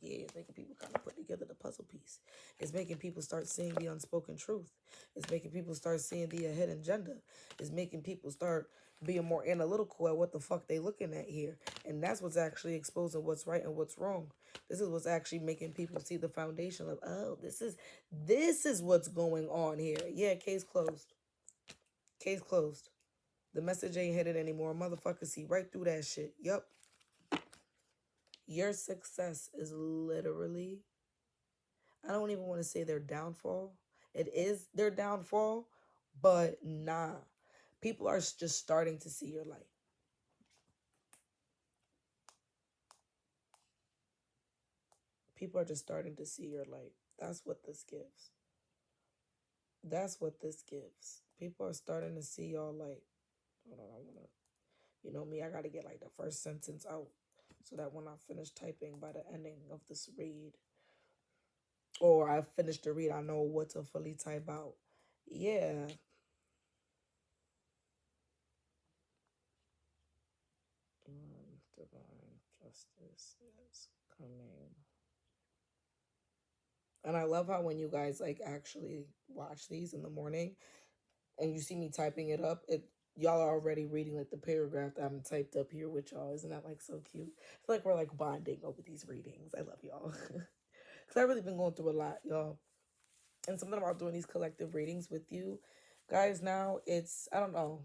yeah, it's making people kind of put together the puzzle piece. It's making people start seeing the unspoken truth. It's making people start seeing the hidden agenda. It's making people start being more analytical at what the fuck they looking at here. And that's what's actually exposing what's right and what's wrong. This is what's actually making people see the foundation of, oh, this is what's going on here. Yeah, case closed. Case closed. The message ain't hidden anymore. Motherfuckers see right through that shit. Yup. Your success is literally, I don't even want to say their downfall. It is their downfall, but nah. People are just starting to see your light. People are just starting to see your light. That's what this gives. That's what this gives. People are starting to see y'all like, hold on, I wanna, you know me, I gotta get like the first sentence out so that when I finish typing by the ending of this read, or I finish the read, I know what to fully type out. Yeah. Divine justice is coming. And I love how when you guys like actually watch these in the morning and you see me typing it up, y'all are already reading like the paragraph that I'm typed up here with y'all. Isn't that like so cute? I feel like we're like bonding over these readings. I love y'all. Cause I've really been going through a lot, y'all. And something about doing these collective readings with you guys now, it's I don't know.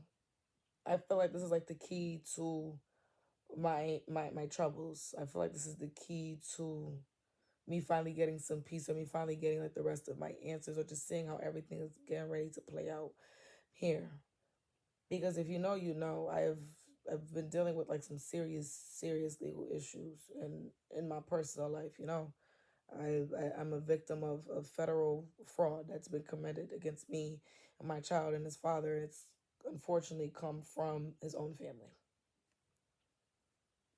I feel like this is like the key to my troubles. I feel like this is the key to me finally getting some peace, or me finally getting like the rest of my answers, or just seeing how everything is getting ready to play out here. Because if you know, you know, I've been dealing with like some serious legal issues in my personal life. You know, I'm a victim of federal fraud that's been committed against me and my child and his father. And it's unfortunately come from his own family.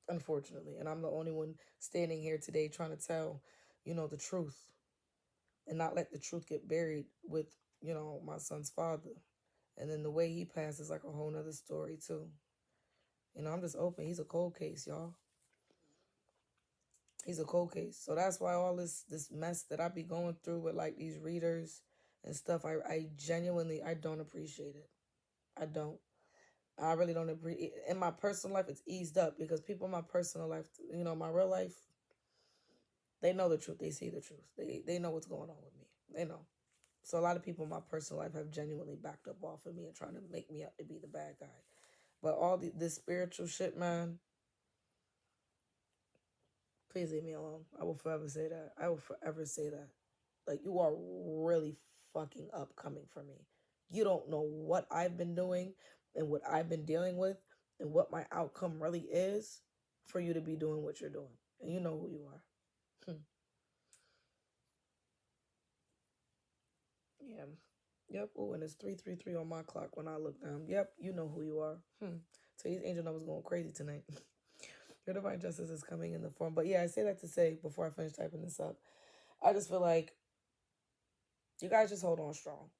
Unfortunately, and I'm the only one standing here today trying to tell, you know, the truth and not let the truth get buried with, you know, my son's father. And then the way he passed is like a whole nother story too. You know, I'm just open. He's a cold case, y'all. He's a cold case. So that's why all this mess that I be going through with like these readers and stuff, I genuinely I don't appreciate it. I don't. I really don't appreciate. In my personal life, it's eased up because people in my personal life, you know, my real life, they know the truth. They see the truth. They know what's going on with me. They know. So a lot of people in my personal life have genuinely backed up off of me and trying to make me out to be the bad guy. But all this spiritual shit, man, please leave me alone. I will forever say that. I will forever say that. Like, you are really fucking up coming for me. You don't know what I've been doing and what I've been dealing with and what my outcome really is for you to be doing what you're doing. And you know who you are. Yeah. Yep. Oh, and it's 333 on my clock when I look down. Yep, you know who you are. Today's angel numbers going crazy tonight. Your divine justice is coming in the form. But yeah, I say that to say before I finish typing this up, I just feel like you guys just hold on strong.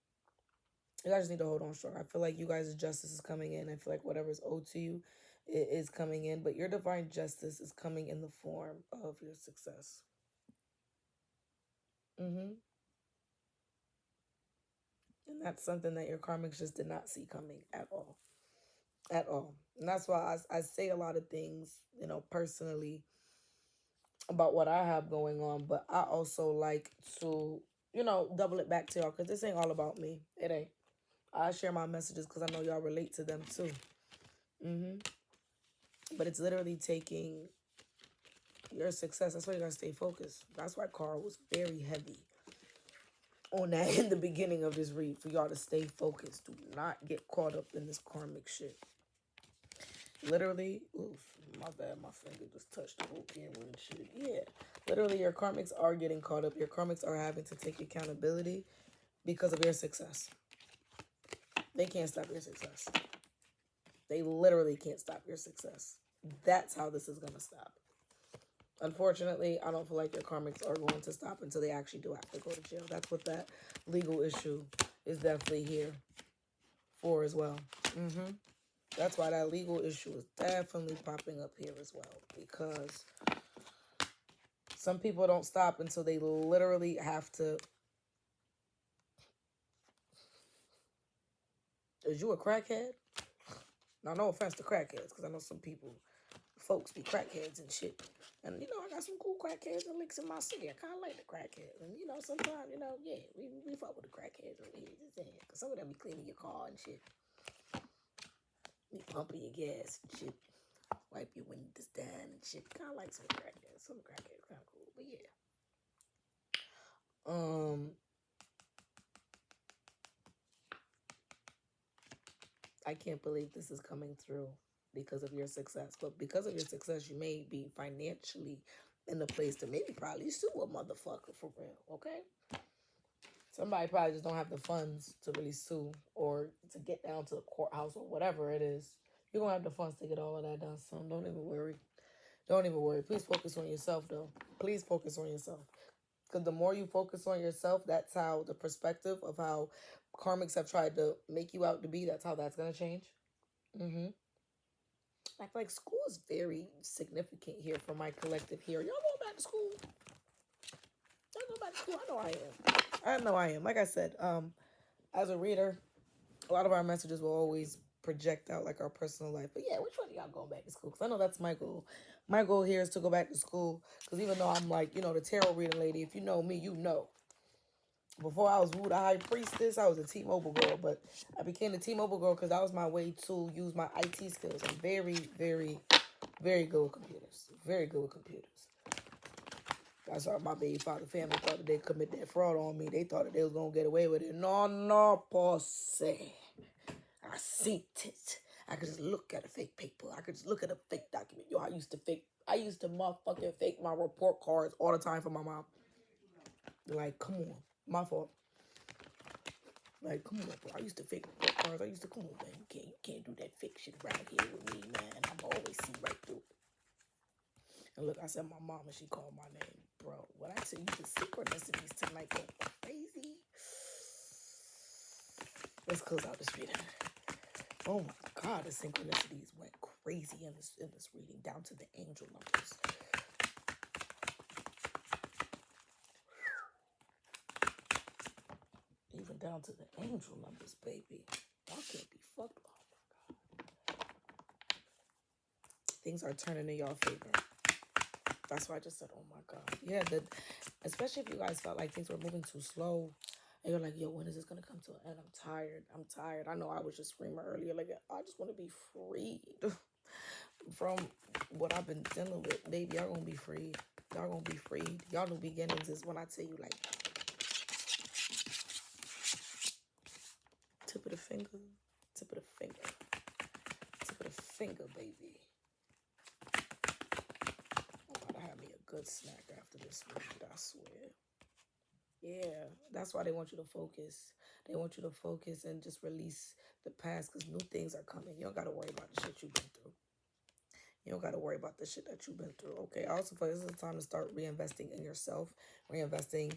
You guys just need to hold on strong. I feel like you guys' justice is coming in. I feel like whatever's owed to you is coming in. But your divine justice is coming in the form of your success. Mm-hmm. And that's something that your karmics just did not see coming at all. At all. And that's why I say a lot of things, you know, personally about what I have going on. But I also like to, you know, double it back to y'all because this ain't all about me. It ain't. I share my messages because I know y'all relate to them too. Mm-hmm. But it's literally taking your success. That's why you gotta stay focused. That's why Carl was very heavy on that in the beginning of this read for y'all to stay focused. Do not get caught up in this karmic shit. Literally, oof, my bad, my finger just touched the whole camera and shit. Yeah, literally, your karmics are getting caught up. Your karmics are having to take accountability because of your success. They can't stop your success. They literally can't stop your success. That's how this is gonna stop. Unfortunately, I don't feel like your karmics are going to stop until they actually do have to go to jail. That's what that legal issue is definitely here for as well. Mm-hmm. That's why that legal issue is definitely popping up here as well. Because some people don't stop until they literally have to. Is you a crackhead? Now, no offense to crackheads, because I know some people, folks be crackheads and shit. And, you know, I got some cool crackheads and links in my city. I kind of like the crackheads. And, you know, sometimes, you know, yeah, we fuck with the crackheads over here. Just saying. Because some of them be cleaning your car and shit. Be pumping your gas and shit. Wipe your windows down and shit. Kind of like some crackheads. Some crackheads kind of cool. But, yeah. I can't believe this is coming through because of your success. But because of your success, you may be financially in a place to maybe probably sue a motherfucker for real, okay? Somebody probably just don't have the funds to really sue or to get down to the courthouse or whatever it is. You're going to have the funds to get all of that done, so don't even worry. Don't even worry. Please focus on yourself, though. Please focus on yourself. Because the more you focus on yourself, that's how the perspective of how karmics have tried to make you out to be, that's how that's going to change. Mm-hmm. I feel like school is very significant here for my collective here. Y'all going back to school? Y'all going back to school? I know I am. I know I am. Like I said, as a reader, a lot of our messages will always project out like our personal life. But yeah, which one of y'all going back to school? Because I know that's my goal. My goal here is to go back to school. Because even though I'm like, the tarot reading lady, if you know me, you know. Before I was Wu the High Priestess, I was a T-Mobile girl. But I became a T-Mobile girl because that was my way to use my IT skills. I'm very, very, very good with computers. Very good with computers. That's why my baby father family thought that they commit that fraud on me. They thought that they was going to get away with it. No, posse. I seen it. I could just look at a fake paper. I could just look at a fake document. Yo, I used to motherfucking fake my report cards all the time for my mom. Like, come on. My fault. Like, come on, bro. I used to fake report cards. I used to, come on, man. You can't do that fake shit around here with me, man. I'm always see right through it. And look, I said my mom and she called my name. Bro, when I tell you the synchronicities tonight go crazy. Let's close out this reading. Oh my God, the synchronicities went crazy in this reading, down to the angel numbers. Even down to the angel numbers, baby. Y'all can't be fucked. Oh my God. Things are turning in y'all favor. That's why I just said, oh my God. Yeah, especially if you guys felt like things were moving too slow. And you're like, yo, when is this going to come to an end? I'm tired. I know I was just screaming earlier. Like, I just want to be freed from what I've been dealing with. Baby, y'all going to be freed. Y'all going to be freed. Y'all new beginnings is when I tell you, like, tip of the finger, tip of the finger, tip of the finger, baby. I'm about to have me a good snack after this read, I swear. Yeah, that's why they want you to focus. They want you to focus and just release the past because new things are coming. You don't got to worry about the shit you've been through. You don't got to worry about the shit that you've been through. Okay, I also feel like this is a time to start reinvesting in yourself, reinvesting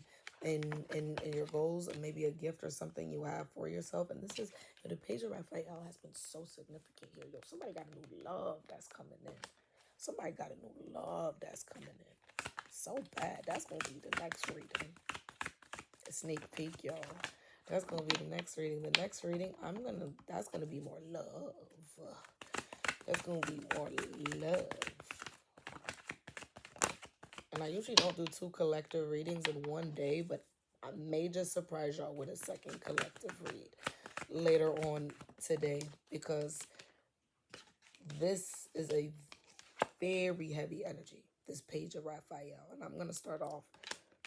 in your goals, and maybe a gift or something you have for yourself. And this is, the page of Raphael has been so significant here. Yo, somebody got a new love that's coming in. Somebody got a new love that's coming in. So bad. That's going to be the next reading. A sneak peek, y'all. That's going to be the next reading. The next reading, that's going to be more love. That's going to be more love. And I usually don't do 2 collective readings in one day, but I may just surprise y'all with a second collective read later on today because this is a very heavy energy, this page of Raphael. And I'm going to start off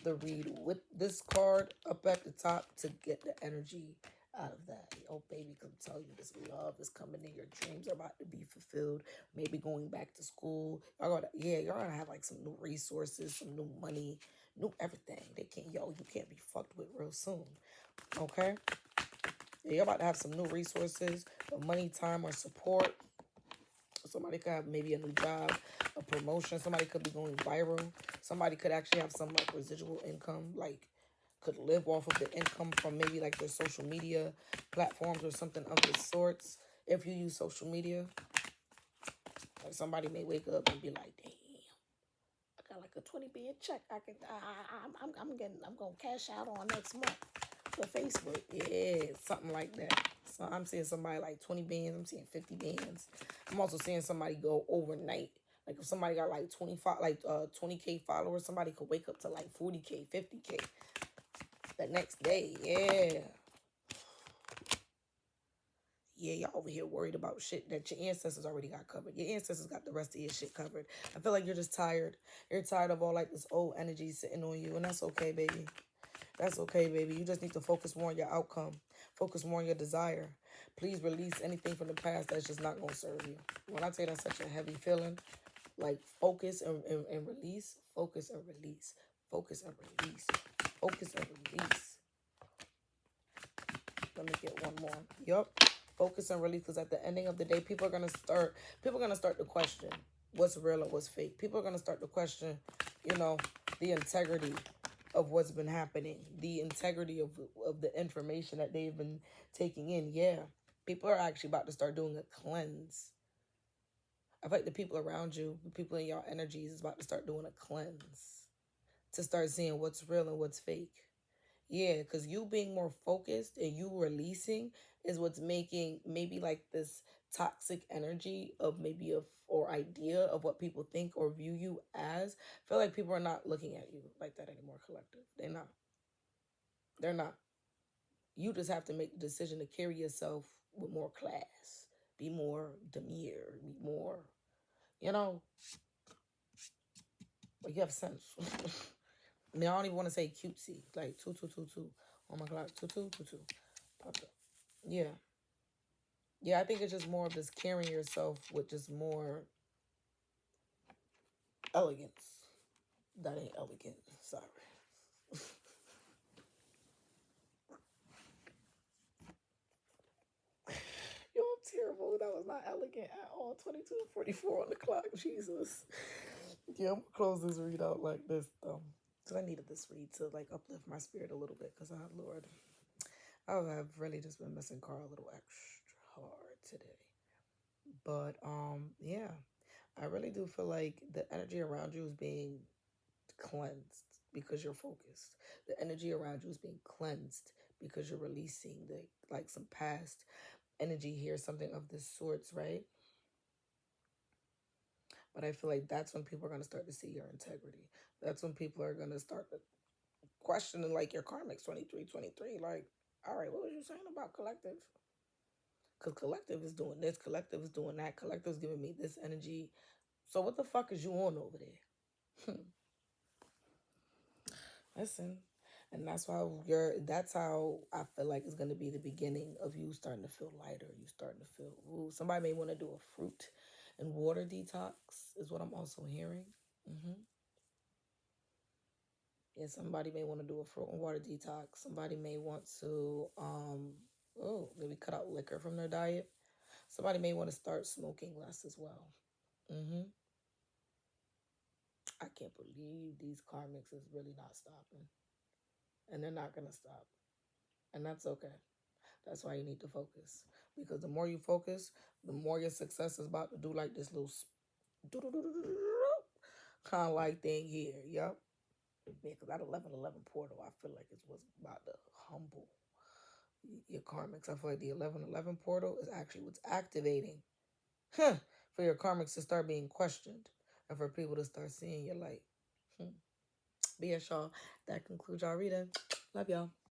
the read with this card up at the top to get the energy out of that. Oh, baby, come tell you this love is coming in. Your dreams are about to be fulfilled. Maybe going back to school. Y'all gonna have like some new resources, some new money, new everything. You can't be fucked with real soon. Okay? Yeah, you're about to have some new resources, money, time, or support. Somebody could have maybe a new job, a promotion. Somebody could be going viral. Somebody could actually have some like residual income, like could live off of the income from maybe like their social media platforms or something of the sorts. If you use social media, like somebody may wake up and be like, damn, I got like a 20 billion check. I'm gonna cash out on next month for Facebook. Yeah, something like that. So I'm seeing somebody like 20 bands. I'm seeing 50 bands. I'm also seeing somebody go overnight. Like if somebody got like 20K followers, somebody could wake up to like 40K, 50K the next day. Yeah. Yeah, y'all over here worried about shit that your ancestors already got covered. Your ancestors got the rest of your shit covered. I feel like you're just tired. You're tired of all like this old energy sitting on you. And that's okay, baby. That's okay, baby. You just need to focus more on your outcome. Focus more on your desire. Please release anything from the past that's just not going to serve you. When I say that's such a heavy feeling, like focus and release. Focus and release. Focus and release. Focus and release. Let me get one more. Yup. Focus and release, because at the ending of the day, people are gonna start to question what's real and what's fake. People are gonna start to question, you know, the integrity of what's been happening, the integrity of the information that they've been taking in. Yeah. People are actually about to start doing a cleanse. I feel like the people around you, the people in your energies is about to start doing a cleanse to start seeing what's real and what's fake. Yeah, because you being more focused and you releasing is what's making maybe like this toxic energy of maybe of or idea of what people think or view you as. I feel like people are not looking at you like that anymore, collective. They're not. They're not. You just have to make the decision to carry yourself with more class, be more demure, be more, you know, like you have sense. I mean, I don't even want to say cutesy, like 2222 on my clock, 2222. Popped up. Yeah. Yeah, I think it's just more of just carrying yourself with just more elegance. That ain't elegant. Sorry. Yo, I'm terrible. That was not elegant at all. 22:44 on the clock. Jesus. Yeah, I'm gonna close this read out like this, though. Because I needed this read to like uplift my spirit a little bit. Because Lord, I have really just been missing Carl a little extra hard today. But yeah, I really do feel like the energy around you is being cleansed because you're focused. The energy around you is being cleansed because you're releasing the like some past energy here, something of this sorts, right? But I feel like that's when people are gonna start to see your integrity. That's when people are gonna start questioning like your karmics 2323. Like, all right, what was you saying about collective? Because collective is doing this, collective is doing that, collective is giving me this energy. So what the fuck is you on over there? Listen, and that's how I feel like it's gonna be the beginning of you starting to feel lighter. You starting to feel ooh. Somebody may want to do a fruit and water detox is what I'm also hearing. Hmm. Yeah, somebody may want to do a fruit and water detox. Somebody may want to oh maybe cut out liquor from their diet. Somebody may want to start smoking less as well. Hmm. I can't believe these karmics is really not stopping, and they're not gonna stop, and that's okay. That's why you need to focus. Because the more you focus, the more your success is about to do like this little kind of like thing here. Yep. Yeah, because that 1111 portal, I feel like it was about to humble your karmics. I feel like the 1111 portal is actually what's activating for your karmics to start being questioned and for people to start seeing your light. But yeah, y'all, that concludes y'all reading. Love y'all.